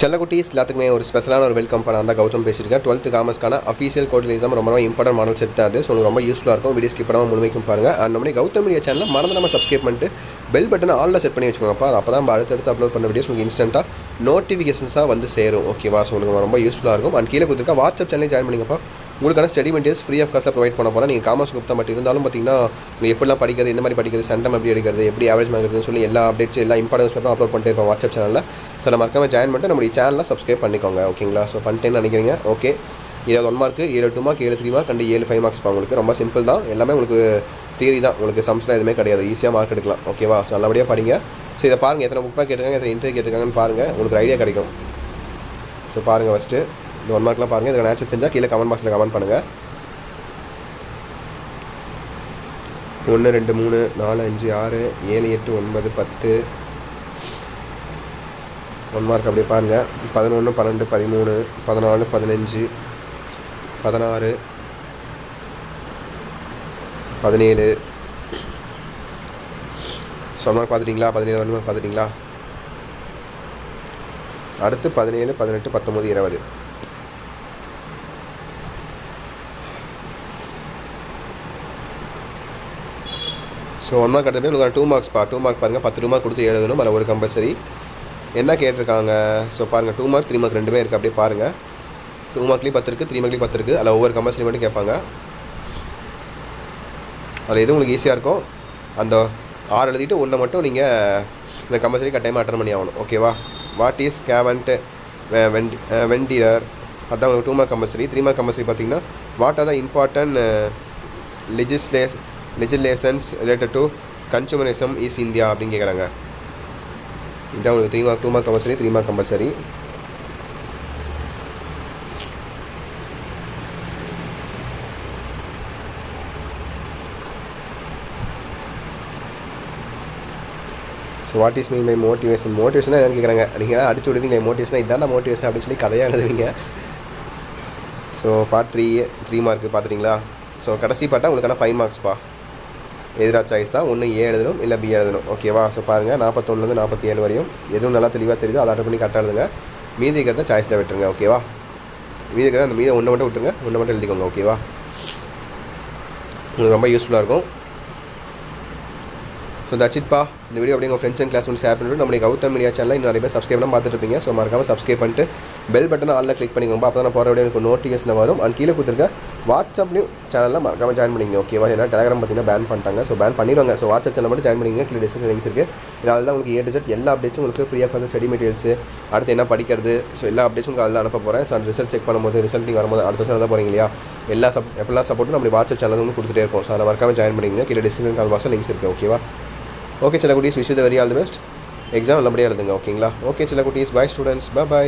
செல்லக்குட்டீஸ் எல்லாத்துக்குமே ஒரு ஸ்பெஷலான ஒரு வெல்கம் பண்ண அந்த கௌதம் பேசியிருக்கேன். 12th காமர்ஸ்க்கான அஃபீஷியல் கோடிங் எக்ஸாம் ரொம்ப இம்பார்ட்டன்ட் மாடல் செட் அது. ஸோ உங்களுக்கு ரொம்ப யூஸ்ஃபுல்லாக இருக்கும். வீடியோ ஸ்கிப் பண்ணாமல் முழுமைக்கும் பாருங்கள். அந்த மாதிரி கௌதம் மீடியா சேனலில் மறந்து நம்ம சப்ஸ்கிரைப் பண்ணிட்டு பெல் பட்டனை ஆலில் செட் பண்ணி வச்சுக்கோங்கப்பா. அப்போ தான் அடுத்தடுத்து அப்லோட் பண்ண வீடியோஸ் உங்களுக்கு இன்ஸ்டன்ட்டாக நோட்டிஃபிகேஷன்ஸாக வந்து சேரும். ஓகேவா? ஸோ உங்களுக்கு ரொம்ப யூஸ்ஃபுல்லாக இருக்கும். அண்ட் கீழே கொடுத்துருக்க வாட்ஸ்அப் சேனலையும் ஜாயின் பண்ணிங்கப்பா. உங்களுக்கான ஸ்டடி மெட்டீரியல்ஸ் ஃப்ரீ ஆஃப் காஸ்ட்டில் ப்ரொவைட் பண்ண போகிறேன். நீங்கள் காமர்ஸ் குரூப் தான். பட் இருந்தாலும் பார்த்தீங்கன்னா நீங்கள் எப்படிலாம் படிக்கிறது, இந்த மாதிரி படிக்கிறது, சென்டம் எப்படி எடுக்கிறது, எப்படி ஆவரேஜ் மார்க்கிறதுன்னு சொல்லி எல்லா அப்டேட்ஸ் எல்லா இம்பார்ட்டன்ஸ் பேப்பரும் அப்லோட் பண்ணிட்டு இருப்போம் வாட்ஸ்அப் சேனலில். ஸோ நம்ம மறக்காம ஜாயின் பண்ணிட்டு நம்மளுடைய சேனலில் சப்ஸ்கிரைப் பண்ணிக்கோங்க. ஓகேங்களா? ஸோ பண்ணிட்டேன்னு நினைக்கிறீங்க. Okay, 7 1 mark, 7 2 mark, 7 3 mark and 7 5 marks. உங்களுக்கு ரொம்ப சிம்பிள் தான். எல்லாமே உங்களுக்கு தியரி தான். உங்களுக்கு சம்ஸ்லாம் எதுவுமே கிடையாது. ஈஸியாக மார்க் எடுக்கலாம். ஓகேவா? ஸோ நல்லபடியாக படிங்க. ஸோ இதை பாருங்கள், எத்தனை புக் பேக் கேட்டிருக்காங்க, எத்தனை இன்டர்வியூ கேட்டிருக்காங்கன்னு பாருங்கள். உங்களுக்கு ஐடியா கிடைக்கும். ஸோ பாருங்கள், ஃபஸ்ட்டு இந்த 1 மார்க்லாம் பாருங்கள். இதுக்கு ஆன்சர் செஞ்சால் கீழே கமெண்ட் பாக்ஸில் கமெண்ட் பண்ணுங்கள். 1 2 3 4 5 6 7 8 9 10 1 மார்க் அப்படியே பாருங்கள். 11 12 13 14 15 16 17 1 மார்க் பார்த்துட்டிங்களா? 17 1 மார்க் பார்த்துட்டிங்களா? அடுத்து 17 18 19 20. ஸோ 1 மார்க் எடுத்துகிட்டு உங்களுக்கு 2 மார்க்ஸ்ப்பா. 2 மார்க் பாருங்கள். 10 2 மார்க் கொடுத்து எழுதணும். அதில் ஒரு கம்பல்சரி. என்ன கேட்டிருக்காங்க? ஸோ பாருங்கள், 2 மார்க் 3 மார்க் ரெண்டுமே இருக்குது. அப்படியே பாருங்கள். 2 மார்க்லேயும் 10 இருக்குது, 3 மார்க்லேயும் 10 இருக்குது. அதில் ஒவ்வொரு கம்பல்சரி மட்டும் கேட்பாங்க. அதில் எது உங்களுக்கு ஈஸியாக இருக்கும் அந்த 6 எழுதிட்டு 1 மட்டும் நீங்கள் இந்த கம்பல்சரி கட்டாயமாக அட்டன் பண்ணி ஆகணும். ஓகேவா? வாட் இஸ் கேவன்ட் வெண்டியர், அதுதான் உங்களுக்கு 2 மார்க் கம்பல்சரி. 3 மார்க் கம்பல்சரி பார்த்தீங்கன்னா what are the important legislations related to consumerism is India அப்படின்னு கேட்குறாங்க. இதுதான் உங்களுக்கு 3 mark 2 mark compulsory, 3 mark compulsory. So what is mean by motivation? மோட்டிவேஷனாக என்னன்னு கேட்குறாங்க. நீங்கள் அடிச்சு விடுவீங்க. மோட்டிவேஷனாக இதான் மோட்டிவேஷன் அப்படின்னு சொல்லி கதையாக எழுதுவீங்க. ஸோ பார்ட் 3 மார்க்கு பார்த்துட்டிங்களா? ஸோ கடைசி பாட்டாக உங்களுக்கான 5 மார்க்ஸ்ப்பா. எதிராக சாய்ஸ் தான். ஒன்று ஏ எழுதணும், இல்லை பி எழுதணும். ஓகேவா? ஸோ பாருங்கள், 41 47 வரையும் எதுவும் நல்லா தெளிவாக தெரியுது அதை அட்டன் பண்ணி கரெக்டாக எழுதுங்க. மீதி இருக்கிறத சாய்ஸில் விட்டுருங்க. ஓகேவா? மீதி இருக்கிறத அந்த மீதி ஒன்று மட்டும் விட்டுருங்க, ஒன்று மட்டும் எழுதிக்கோங்க. ஓகேவா? உங்களுக்கு ரொம்ப யூஸ்ஃபுல்லாக இருக்கும். ஸோ தட்சிட்பா. இந்த வீடியோ அப்படியே உங்கள் ஃப்ரெண்ட்ஸ் அண்ட் கிளாஸ் வந்து ஷேர் பண்ணிட்டு நம்மளுடைய கௌதம் மீடியா சேனலில் இன்னும் நிறைய பேர் சப்ஸ்கிரைப்லாம் பார்த்துட்டு இருப்பீங்க. ஸோ மறக்காமல் சப்ஸ்கிரைப் பண்ணிட்டு பெல் பட்டனை ஆலில் கிளிக் பண்ணிக்கோங்க. அப்போ தான் நான் போகிற வீடியோ எனக்கு நோட்டிஃபிகேஷன் வரும். அண்ட் கீழே கொடுத்துருக்க வாட்ஸ்அப்லையும் சேனலில் மறக்காமல் ஜாயின் பண்ணிங்க. ஓகேவா? ஏன்னா டெலிகிராம் பார்த்தீங்கன்னா பேன் பண்ணிட்டாங்க. ஸோ பேன் பண்ணிடுவாங்க. ஸோ வாட்ஸ்அப் சேனல் மட்டும் ஜாயின் பண்ணிங்க. கீழே டிஸ்கிரிப்ஷன் லிங்க்ஸ் இருக்குது. இதனால தான் உங்களுக்கு A to Z எல்லா அப்டேட்ஸும் உங்களுக்கு ஃப்ரீயாக வந்து ஸ்டடி மெட்டீரியல்ஸ், அடுத்து என்ன படிக்கிறது, ஸோ எல்லா அப்டேட்ஸும் உங்களுக்கு அதில் அனுப்ப போகிறேன். ஸோ அந்த ரிசல்ட் செக் பண்ணும்போது ரிசல்ட்டிங் வரும்போது அடுத்த வருஷம் தான் போகிறீங்க இல்லையா? எப்பெல்லாம் சப்போர்ட்டும் நம்ம வாட்ஸ்அப் சேனல் வந்து கொடுத்துட்டே இருக்கும். ஸோ அதை மறக்காமல் ஜாயின் பண்ணிங்க. கீழே டிஸ்கிரிப்ஷன் கால் பாக்ஸில் லிங்க்ஸ் இருக்குது. ஓகேவா? ஓகே செல்லக்குட்டீஸ், wish you the very all the best. Exam நல்லபடியாக எழுதுங்க. ஓகேங்களா? ஓகே செல்லக்குட்டீஸ், பை ஸ்டூடெண்ட்ஸ், பை.